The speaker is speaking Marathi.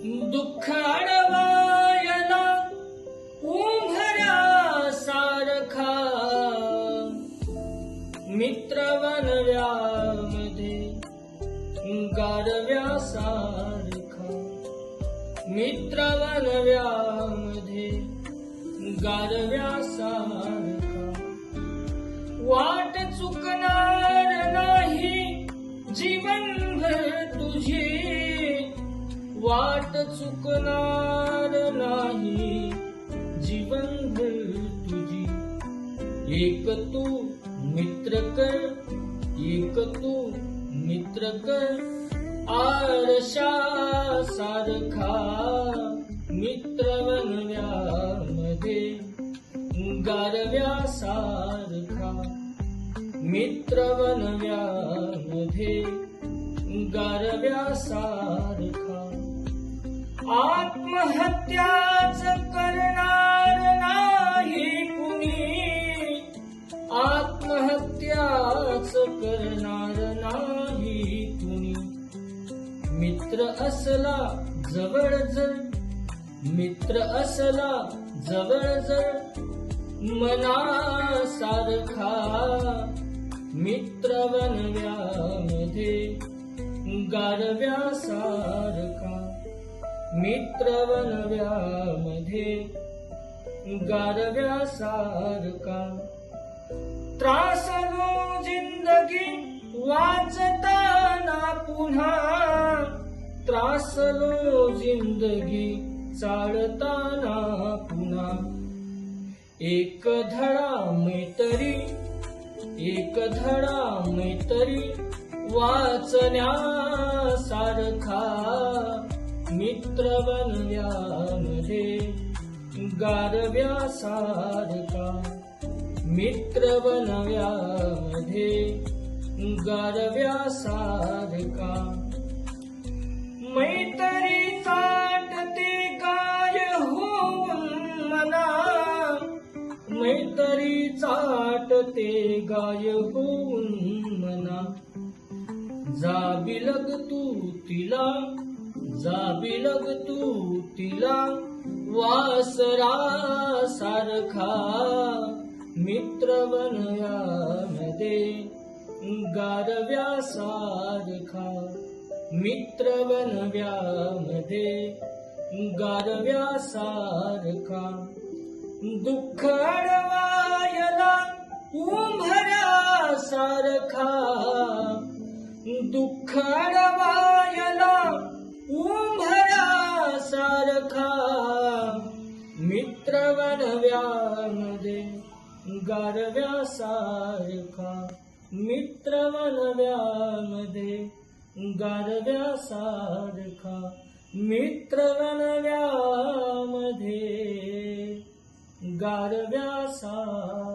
दुःख अडवायला उंबऱ्यासारखा मित्र वनव्यामध्ये गारव्यासारखा मित्र वनव्यामध्ये गारव्यासारखा वाट चुकणार नाही जीवनभर तुझी वाट चुकणार नाही जीवनभर तुझी एक तू मित्र कर एक तू मित्र कर आरशासारखा मित्र वनव्यामध्ये गारव्यासारखा मित्र वनव्यामध्ये गारव्यासारखा आत्महत्याच करणार नाही कुणी आत्महत्याच करणार नाही कुणी मित्र असला जवळ जर मित्र असला जवळ जर मनासारखा मित्र वनव्यामध्ये गारव्यासारखा मित्र वनव्यामध्ये गारव्यासारखा त्रासलो जिंदगी वाचताना पुन्हा त्रासलो जिंदगी चालताना पुन्हा एक धडा मैत्री वाचण्यासारखा मित्र वनव्यामध्ये गारव्यासारखा मित्र वनव्यामध्ये गारव्यासारखा मैत्री चाटते गाय होऊन मना मैत्री चाटते गाय होऊन मना जा बिलग तू तिला वासरासारखा मित्र वनव्यामध्ये गारव्यासारखा मित्र वनव्यामध्ये गारव्यासारखा दुःख अडवायला उंबऱ्यासारखा दुःख अडवायला उंबऱ्यासारखा मित्र वनव्यामध्ये गारव्यासारखा मित्र वनव्यामध्ये गारव्यासारखा मित्र वनव्यामध्ये गारव्यासारखा